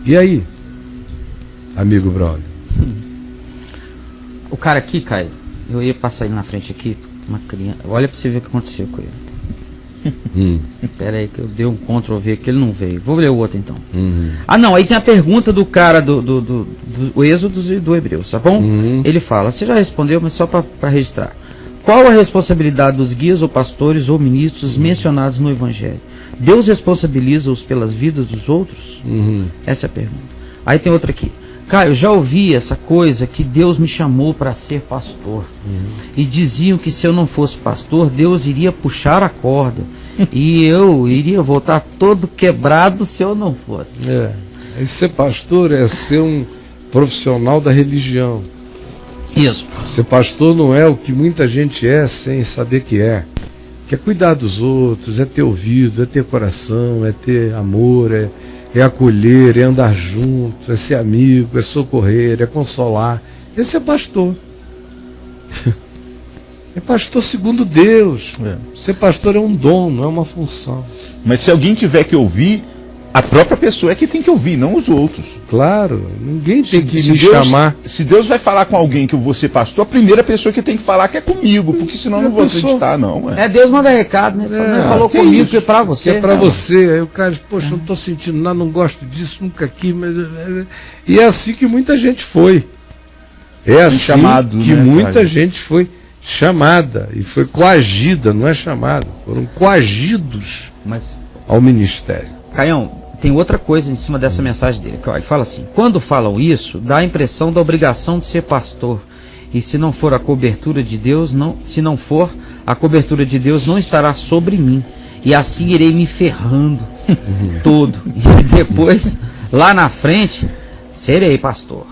E aí, amigo brother? O cara aqui, Caio, eu ia passar ele na frente aqui, uma criança. Olha pra você ver o que aconteceu com ele. Pera aí que eu dei um Ctrl V que ele não veio. Vou ler o outro então. Ah não, aí tem a pergunta do cara do Êxodo e do Hebreus, tá bom? Ele fala, você já respondeu, mas só para registrar. Qual a responsabilidade dos guias ou pastores ou ministros mencionados no Evangelho? Deus responsabiliza-os pelas vidas dos outros? Essa é a pergunta. Aí tem outra aqui. Caio, eu já ouvi essa coisa que Deus me chamou para ser pastor. E diziam que se eu não fosse pastor, Deus iria puxar a corda. E eu iria voltar todo quebrado se eu não fosse. E ser pastor é ser um profissional da religião. Isso. Ser pastor não é o que muita gente é sem saber que é. Que é cuidar dos outros, é ter ouvido, é ter coração, é ter amor, é acolher, é andar junto, é ser amigo, é socorrer, é consolar. Esse é pastor. É pastor segundo Deus. Ser pastor é um dom, não é uma função. Mas se alguém tiver que ouvir, a própria pessoa é que tem que ouvir, não os outros. Claro, ninguém tem que me Deus, chamar. Se Deus vai falar com alguém que eu vou ser pastor, a primeira pessoa que tem que falar que é comigo, porque senão eu não vou acreditar, não. Deus manda recado, né? Falou comigo isso? que é pra você. Que é pra você. Aí o cara diz, poxa, eu não tô sentindo nada, não gosto disso, nunca quis, mas... E é assim que muita gente foi. É assim chamado, que né, muita cara? gente foi chamada e foi coagida, não é chamada, foram coagidos ao ministério. Caião, tem outra coisa em cima dessa mensagem dele. Ele fala assim, quando falam isso, dá a impressão da obrigação de ser pastor. E se não for a cobertura de Deus, se não for, a cobertura de Deus não estará sobre mim. E assim irei me ferrando todo. E depois, lá na frente, serei pastor.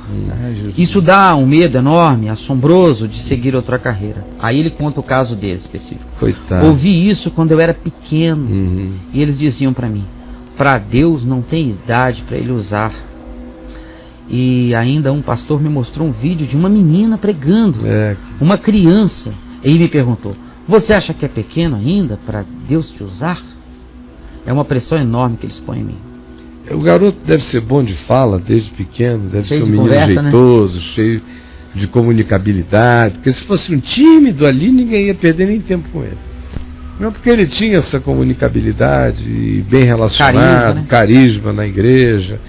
Isso dá um medo enorme, assombroso de seguir outra carreira. Aí ele conta o caso dele específico. Coitado. Ouvi isso quando eu era pequeno. E eles diziam para mim, para Deus não tem idade para ele usar. E ainda um pastor me mostrou um vídeo de uma menina pregando, uma criança, e me perguntou, você acha que é pequeno ainda para Deus te usar? É uma pressão enorme que eles põem em mim. O garoto deve ser bom de fala desde pequeno, deve Cheio ser um de menino conversa, jeitoso, cheio de comunicabilidade, porque se fosse um tímido ali, ninguém ia perder nem tempo com ele. Não, porque ele tinha essa comunicabilidade, bem relacionado, carisma na igreja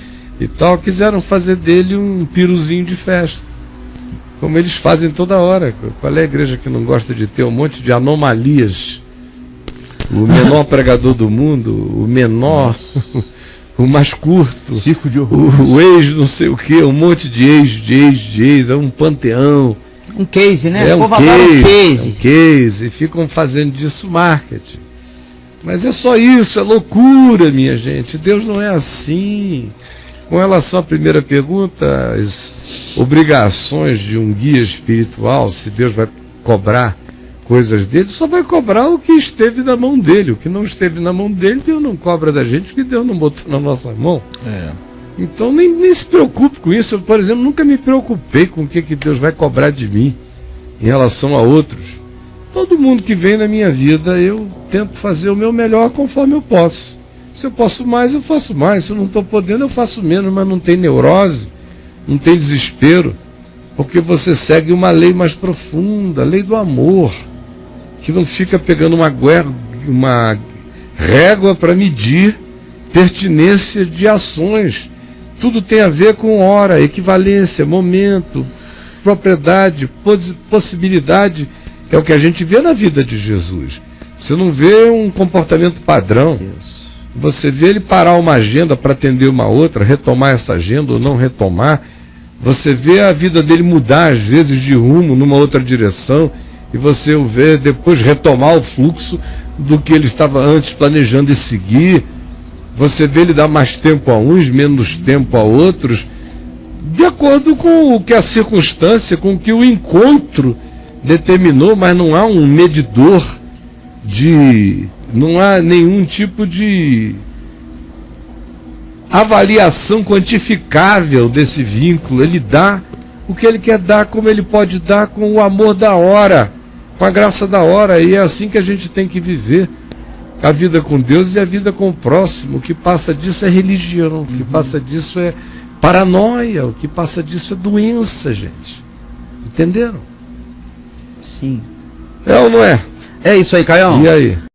e tal, quiseram fazer dele um piruzinho de festa, como eles fazem toda hora. Qual é a igreja que não gosta de ter um monte de anomalias? O menor pregador do mundo, o menor... o mais curto, circo de horror, o ex não sei o que, um monte de ex, é um panteão. Um case, né? É um case. E ficam fazendo disso marketing. Mas é só isso, é loucura, minha gente. Deus não é assim. Com relação à primeira pergunta, as obrigações de um guia espiritual, se Deus vai cobrar coisas dele, só vai cobrar o que esteve na mão dele. O que não esteve na mão dele, Deus não cobra da gente, porque Deus não botou na nossa mão. Então nem se preocupe com isso. Eu, por exemplo, nunca me preocupei com o que Deus vai cobrar de mim em relação a outros. Todo mundo que vem na minha vida, eu tento fazer o meu melhor conforme eu posso. Se eu posso mais, eu faço mais. Se eu não estou podendo, eu faço menos, mas não tem neurose, não tem desespero, porque você segue uma lei mais profunda, a lei do amor, que não fica pegando uma régua para medir pertinência de ações. Tudo tem a ver com hora, equivalência, momento, propriedade, possibilidade. É o que a gente vê na vida de Jesus. Você não vê um comportamento padrão. Você vê ele parar uma agenda para atender uma outra, retomar essa agenda ou não retomar. Você vê a vida dele mudar, às vezes, de rumo numa outra direção, e você o vê depois retomar o fluxo do que ele estava antes planejando e seguir. Você vê ele dar mais tempo a uns, menos tempo a outros, de acordo com o que a circunstância, com o que o encontro determinou, mas não há um medidor não há nenhum tipo de avaliação quantificável desse vínculo. Ele dá o que ele quer dar, como ele pode dar, com o amor da hora, com a graça da hora, e é assim que a gente tem que viver. A vida com Deus e a vida com o próximo. O que passa disso é religião, o que passa disso é paranoia, o que passa disso é doença, gente. Entenderam? Sim. É ou não é? É isso aí, Caião. E aí?